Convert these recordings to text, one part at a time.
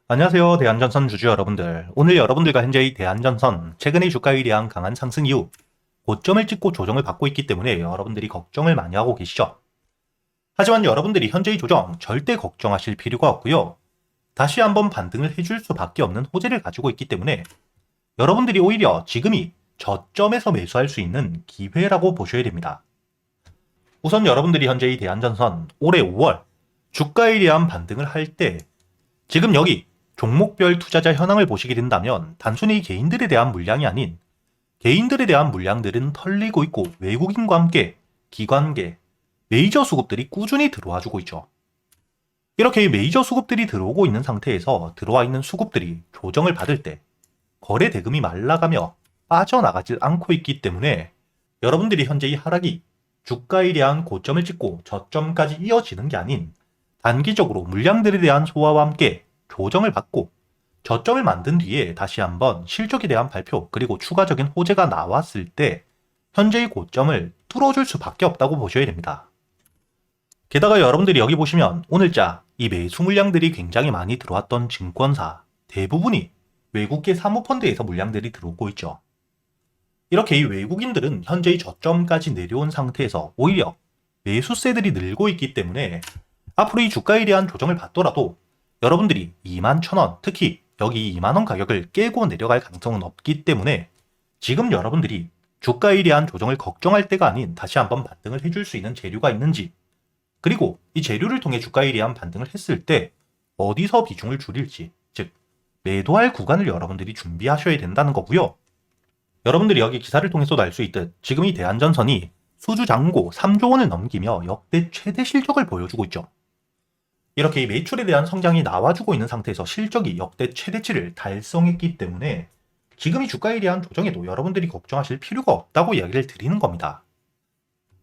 안녕하세요. 대한전선 주주 여러분들. 오늘 여러분들과 현재의 대한전선 최근의 주가에 대한 강한 상승 이후 고점을 찍고 조정을 받고 있기 때문에 여러분들이 걱정을 많이 하고 계시죠. 하지만 여러분들이 현재의 조정 절대 걱정하실 필요가 없고요. 다시 한번 반등을 해줄 수밖에 없는 호재를 가지고 있기 때문에 여러분들이 오히려 지금이 저점에서 매수할 수 있는 기회라고 보셔야 됩니다. 우선 여러분들이 현재의 대한전선 올해 5월 주가에 대한 반등을 할 때 지금 여기 종목별 투자자 현황을 보시게 된다면 단순히 개인들에 대한 물량이 아닌 개인들에 대한 물량들은 털리고 있고 외국인과 함께 기관계, 메이저 수급들이 꾸준히 들어와 주고 있죠. 이렇게 메이저 수급들이 들어오고 있는 상태에서 들어와 있는 수급들이 조정을 받을 때 거래 대금이 말라가며 빠져나가지 않고 있기 때문에 여러분들이 현재 이 하락이 주가에 대한 고점을 찍고 저점까지 이어지는 게 아닌 단기적으로 물량들에 대한 소화와 함께 조정을 받고 저점을 만든 뒤에 다시 한번 실적에 대한 발표 그리고 추가적인 호재가 나왔을 때 현재의 고점을 뚫어줄 수밖에 없다고 보셔야 됩니다. 게다가 여러분들이 여기 보시면 오늘자 이 매수 물량들이 굉장히 많이 들어왔던 증권사 대부분이 외국계 사모펀드에서 물량들이 들어오고 있죠. 이렇게 이 외국인들은 현재의 저점까지 내려온 상태에서 오히려 매수세들이 늘고 있기 때문에 앞으로 이 주가에 대한 조정을 받더라도 여러분들이 21,000원, 특히 여기 2만원 가격을 깨고 내려갈 가능성은 없기 때문에 지금 여러분들이 주가에 대한 조정을 걱정할 때가 아닌 다시 한번 반등을 해줄 수 있는 재료가 있는지, 그리고 이 재료를 통해 주가에 대한 반등을 했을 때 어디서 비중을 줄일지, 즉 매도할 구간을 여러분들이 준비하셔야 된다는 거고요. 여러분들이 여기 기사를 통해서도 알 수 있듯 지금 이 대한전선이 수주 잔고 3조 원을 넘기며 역대 최대 실적을 보여주고 있죠. 이렇게 이 매출에 대한 성장이 나와주고 있는 상태에서 실적이 역대 최대치를 달성했기 때문에 지금 이 주가에 대한 조정에도 여러분들이 걱정하실 필요가 없다고 이야기를 드리는 겁니다.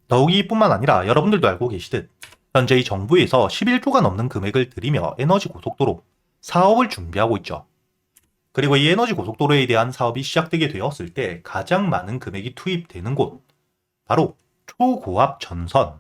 더욱이 이뿐만 아니라 여러분들도 알고 계시듯 현재 이 정부에서 11조가 넘는 금액을 들이며 에너지 고속도로 사업을 준비하고 있죠. 그리고 이 에너지 고속도로에 대한 사업이 시작되게 되었을 때 가장 많은 금액이 투입되는 곳, 바로 초고압 전선,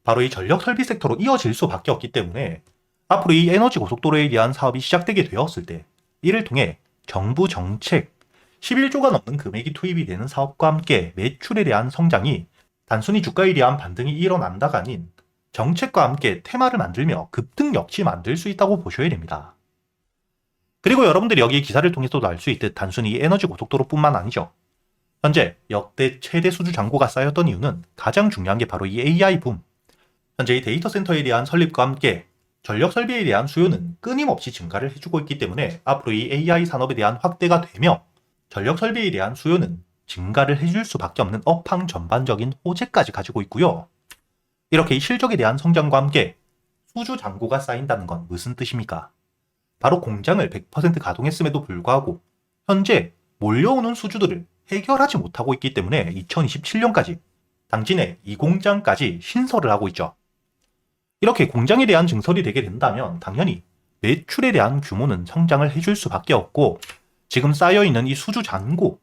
바로 이 전력 설비 섹터로 이어질 수밖에 없기 때문에 앞으로 이 에너지 고속도로에 대한 사업이 시작되게 되었을 때 이를 통해 정부 정책 11조가 넘는 금액이 투입이 되는 사업과 함께 매출에 대한 성장이 단순히 주가에 대한 반등이 일어난다가 아닌 정책과 함께 테마를 만들며 급등 역시 만들 수 있다고 보셔야 됩니다. 그리고 여러분들이 여기 기사를 통해서도 알 수 있듯 단순히 에너지 고속도로뿐만 아니죠. 현재 역대 최대 수주 잔고가 쌓였던 이유는 가장 중요한 게 바로 이 AI 붐. 현재 이 데이터 센터에 대한 설립과 함께 전력 설비에 대한 수요는 끊임없이 증가를 해주고 있기 때문에 앞으로 이 AI 산업에 대한 확대가 되며 전력 설비에 대한 수요는 증가를 해줄 수밖에 없는 업황 전반적인 호재까지 가지고 있고요. 이렇게 이 실적에 대한 성장과 함께 수주 잔고가 쌓인다는 건 무슨 뜻입니까? 바로 공장을 100% 가동했음에도 불구하고 현재 몰려오는 수주들을 해결하지 못하고 있기 때문에 2027년까지 당진에 이 공장까지 신설을 하고 있죠. 이렇게 공장에 대한 증설이 되게 된다면 당연히 매출에 대한 규모는 성장을 해줄 수밖에 없고 지금 쌓여있는 이 수주 잔고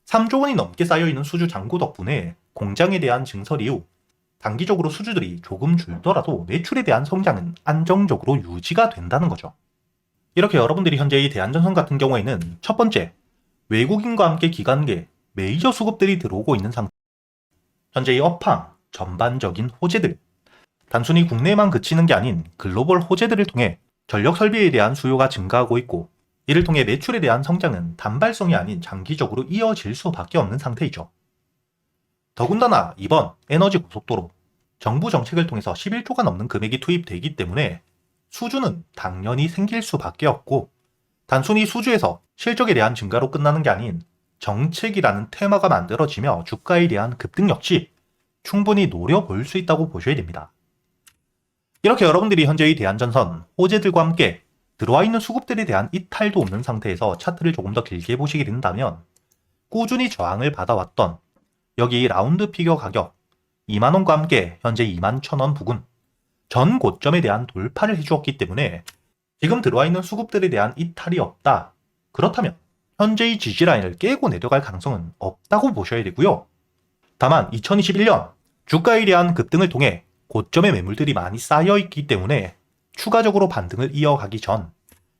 3조 원이 넘게 쌓여있는 수주 잔고 덕분에 공장에 대한 증설 이후 단기적으로 수주들이 조금 줄더라도 매출에 대한 성장은 안정적으로 유지가 된다는 거죠. 이렇게 여러분들이 현재 이 대한전선 같은 경우에는 첫 번째, 외국인과 함께 기관계, 메이저 수급들이 들어오고 있는 상태. 현재 이 업황, 전반적인 호재들, 단순히 국내에만 그치는 게 아닌 글로벌 호재들을 통해 전력 설비에 대한 수요가 증가하고 있고 이를 통해 매출에 대한 성장은 단발성이 아닌 장기적으로 이어질 수밖에 없는 상태이죠. 더군다나 이번 에너지 고속도로 정부 정책을 통해서 11조가 넘는 금액이 투입되기 때문에 수주는 당연히 생길 수밖에 없고 단순히 수주에서 실적에 대한 증가로 끝나는 게 아닌 정책이라는 테마가 만들어지며 주가에 대한 급등 역시 충분히 노려볼 수 있다고 보셔야 됩니다. 이렇게 여러분들이 현재 이 대한전선 호재들과 함께 들어와 있는 수급들에 대한 이탈도 없는 상태에서 차트를 조금 더 길게 보시게 된다면 꾸준히 저항을 받아왔던 여기 라운드 피겨 가격 2만원과 함께 현재 21,000원 부근 전 고점에 대한 돌파를 해주었기 때문에 지금 들어와 있는 수급들에 대한 이탈이 없다. 그렇다면 현재의 지지라인을 깨고 내려갈 가능성은 없다고 보셔야 되고요. 다만 2021년 주가에 대한 급등을 통해 고점의 매물들이 많이 쌓여있기 때문에 추가적으로 반등을 이어가기 전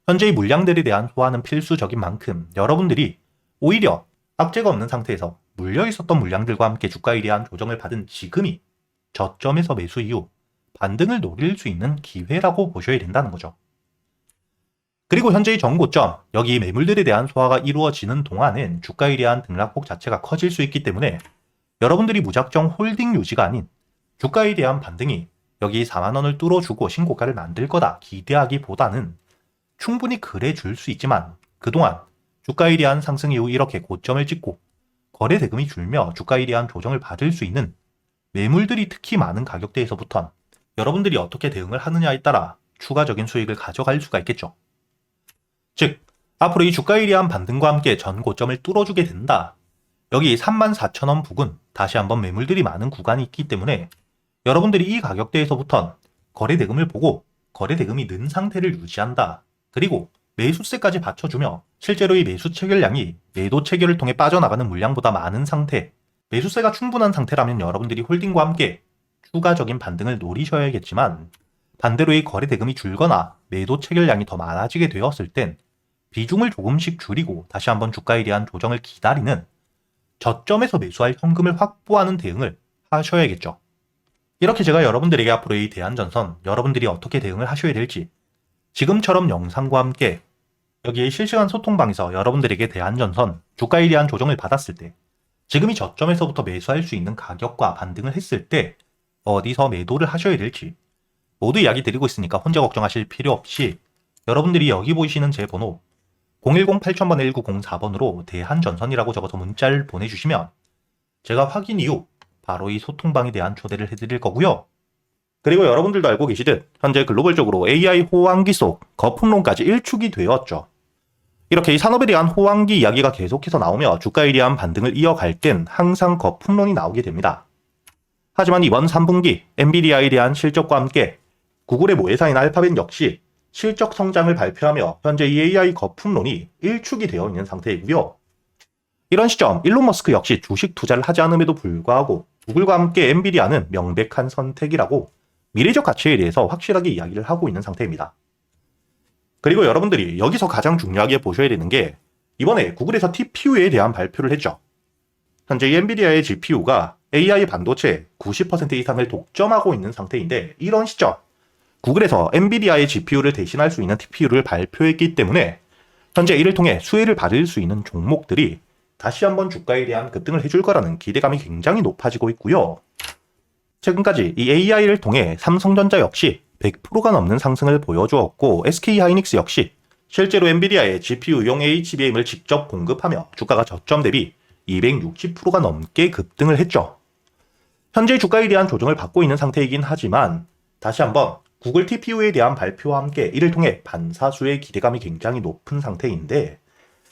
현재의 물량들에 대한 소화는 필수적인 만큼 여러분들이 오히려 악재가 없는 상태에서 물려 있었던 물량들과 함께 주가에 대한 조정을 받은 지금이 저점에서 매수 이후 반등을 노릴 수 있는 기회라고 보셔야 된다는 거죠. 그리고 현재의 전고점, 여기 매물들에 대한 소화가 이루어지는 동안은 주가에 대한 등락폭 자체가 커질 수 있기 때문에 여러분들이 무작정 홀딩 유지가 아닌 주가에 대한 반등이 여기 4만원을 뚫어주고 신고가를 만들 거다 기대하기보다는 충분히 그래 줄 수 있지만 그동안 주가에 대한 상승 이후 이렇게 고점을 찍고 거래 대금이 줄며 주가에 대한 조정을 받을 수 있는 매물들이 특히 많은 가격대에서부턴 여러분들이 어떻게 대응을 하느냐에 따라 추가적인 수익을 가져갈 수가 있겠죠. 즉, 앞으로 이 주가에 대한 반등과 함께 전 고점을 뚫어주게 된다. 여기 34,000원 부근 다시 한번 매물들이 많은 구간이 있기 때문에 여러분들이 이 가격대에서부턴 거래 대금을 보고 거래 대금이 는 상태를 유지한다. 그리고 매수세까지 받쳐주며 실제로 이 매수 체결량이 매도 체결을 통해 빠져나가는 물량보다 많은 상태, 매수세가 충분한 상태라면 여러분들이 홀딩과 함께 추가적인 반등을 노리셔야겠지만 반대로 이 거래 대금이 줄거나 매도 체결량이 더 많아지게 되었을 땐 비중을 조금씩 줄이고 다시 한번 주가에 대한 조정을 기다리는 저점에서 매수할 현금을 확보하는 대응을 하셔야겠죠. 이렇게 제가 여러분들에게 앞으로 이 대한전선 여러분들이 어떻게 대응을 하셔야 될지 지금처럼 영상과 함께 여기 실시간 소통방에서 여러분들에게 대한전선 주가에 대한 조정을 받았을 때 지금이 저점에서부터 매수할 수 있는 가격과 반등을 했을 때 어디서 매도를 하셔야 될지 모두 이야기 드리고 있으니까 혼자 걱정하실 필요 없이 여러분들이 여기 보이시는 제 번호 010-8000번-1904번으로 대한전선이라고 적어서 문자를 보내주시면 제가 확인 이후 바로 이 소통방에 대한 초대를 해드릴 거고요. 그리고 여러분들도 알고 계시듯 현재 글로벌적으로 AI 호황기 속 거품론까지 일축이 되었죠. 이렇게 이 산업에 대한 호황기 이야기가 계속해서 나오며 주가에 대한 반등을 이어갈 땐 항상 거품론이 나오게 됩니다. 하지만 이번 3분기 엔비디아에 대한 실적과 함께 구글의 모회사인 알파벳 역시 실적 성장을 발표하며 현재 이 AI 거품론이 일축이 되어 있는 상태이고요. 이런 시점 일론 머스크 역시 주식 투자를 하지 않음에도 불구하고 구글과 함께 엔비디아는 명백한 선택이라고 미래적 가치에 대해서 확실하게 이야기를 하고 있는 상태입니다. 그리고 여러분들이 여기서 가장 중요하게 보셔야 되는 게 이번에 구글에서 TPU에 대한 발표를 했죠. 현재 이 엔비디아의 GPU가 AI 반도체 90% 이상을 독점하고 있는 상태인데 이런 시점 구글에서 엔비디아의 GPU를 대신할 수 있는 TPU를 발표했기 때문에 현재 이를 통해 수혜를 받을 수 있는 종목들이 다시 한번 주가에 대한 급등을 해줄 거라는 기대감이 굉장히 높아지고 있고요. 최근까지 이 AI를 통해 삼성전자 역시 100%가 넘는 상승을 보여주었고 SK하이닉스 역시 실제로 엔비디아의 GPU용 HBM을 직접 공급하며 주가가 저점 대비 260%가 넘게 급등을 했죠. 현재 주가에 대한 조정을 받고 있는 상태이긴 하지만 다시 한번 구글 TPU에 대한 발표와 함께 이를 통해 반사수의 기대감이 굉장히 높은 상태인데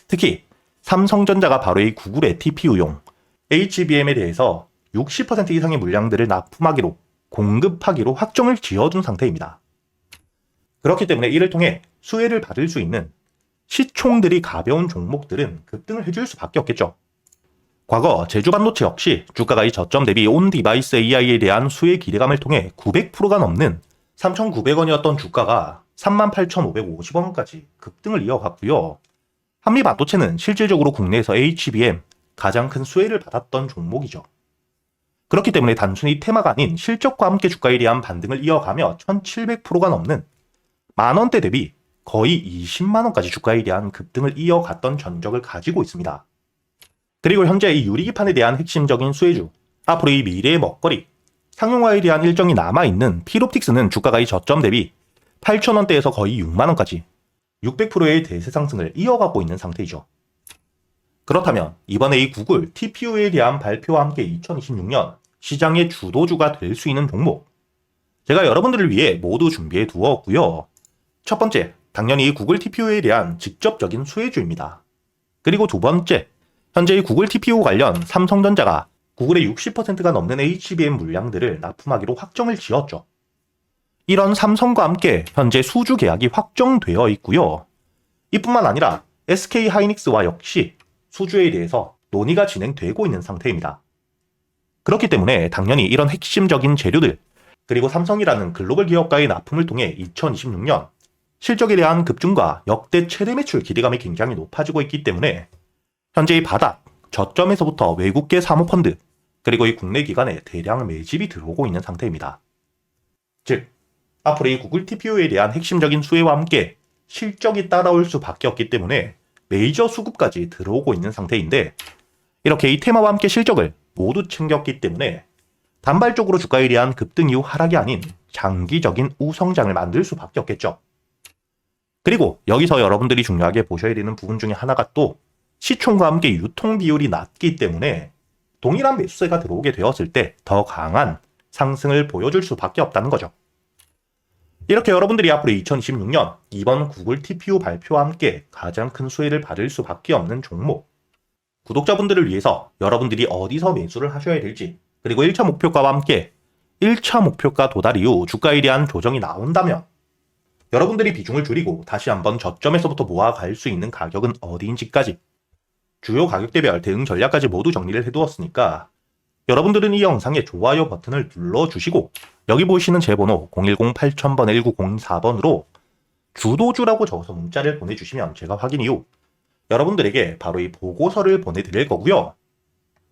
특히 삼성전자가 바로 이 구글의 TPU용 HBM에 대해서 60% 이상의 물량들을 납품하기로 공급하기로 확정을 지어둔 상태입니다. 그렇기 때문에 이를 통해 수혜를 받을 수 있는 시총들이 가벼운 종목들은 급등을 해줄 수밖에 없겠죠. 과거 제주반도체 역시 주가가 이 저점 대비 온 디바이스 AI에 대한 수혜 기대감을 통해 900%가 넘는 3,900원이었던 주가가 38,550원까지 급등을 이어갔고요. 한미반도체는 실질적으로 국내에서 HBM 가장 큰 수혜를 받았던 종목이죠. 그렇기 때문에 단순히 테마가 아닌 실적과 함께 주가에 대한 반등을 이어가며 1,700%가 넘는 만원대 대비 거의 20만원까지 주가에 대한 급등을 이어갔던 전적을 가지고 있습니다. 그리고 현재 이 유리기판에 대한 핵심적인 수혜주, 앞으로 이 미래의 먹거리, 상용화에 대한 일정이 남아있는 필옵틱스는 주가가 이 저점 대비 8,000원대에서 거의 6만원까지 600%의 대세 상승을 이어가고 있는 상태이죠. 그렇다면 이번에 이 구글 TPU에 대한 발표와 함께 2026년 시장의 주도주가 될 수 있는 종목 제가 여러분들을 위해 모두 준비해 두었고요. 첫 번째, 당연히 구글 TPU에 대한 직접적인 수혜주입니다. 그리고 두 번째, 현재 이 구글 TPU 관련 삼성전자가 구글의 60%가 넘는 HBM 물량들을 납품하기로 확정을 지었죠. 이런 삼성과 함께 현재 수주 계약이 확정되어 있고요. 이뿐만 아니라 SK하이닉스와 역시 수주에 대해서 논의가 진행되고 있는 상태입니다. 그렇기 때문에 당연히 이런 핵심적인 재료들 그리고 삼성이라는 글로벌 기업과의 납품을 통해 2026년 실적에 대한 급증과 역대 최대 매출 기대감이 굉장히 높아지고 있기 때문에 현재 이 바닥, 저점에서부터 외국계 사모펀드, 그리고 이 국내 기관에 대량 매집이 들어오고 있는 상태입니다. 즉, 앞으로 이 구글 TPU에 대한 핵심적인 수혜와 함께 실적이 따라올 수밖에 없기 때문에 메이저 수급까지 들어오고 있는 상태인데, 이렇게 이 테마와 함께 실적을 모두 챙겼기 때문에 단발적으로 주가에 대한 급등 이후 하락이 아닌 장기적인 우성장을 만들 수밖에 없겠죠. 그리고 여기서 여러분들이 중요하게 보셔야 되는 부분 중에 하나가 또 시총과 함께 유통 비율이 낮기 때문에 동일한 매수세가 들어오게 되었을 때 더 강한 상승을 보여줄 수밖에 없다는 거죠. 이렇게 여러분들이 앞으로 2026년 이번 구글 TPU 발표와 함께 가장 큰 수혜를 받을 수밖에 없는 종목, 구독자분들을 위해서 여러분들이 어디서 매수를 하셔야 될지, 그리고 1차 목표가와 함께 1차 목표가 도달 이후 주가에 대한 조정이 나온다면 여러분들이 비중을 줄이고 다시 한번 저점에서부터 모아갈 수 있는 가격은 어디인지까지 주요 가격대별 대응 전략까지 모두 정리를 해두었으니까 여러분들은 이 영상에 좋아요 버튼을 눌러주시고 여기 보이시는 제 번호 010-8000번 1904번으로 주도주라고 적어서 문자를 보내주시면 제가 확인 이후 여러분들에게 바로 이 보고서를 보내드릴 거고요.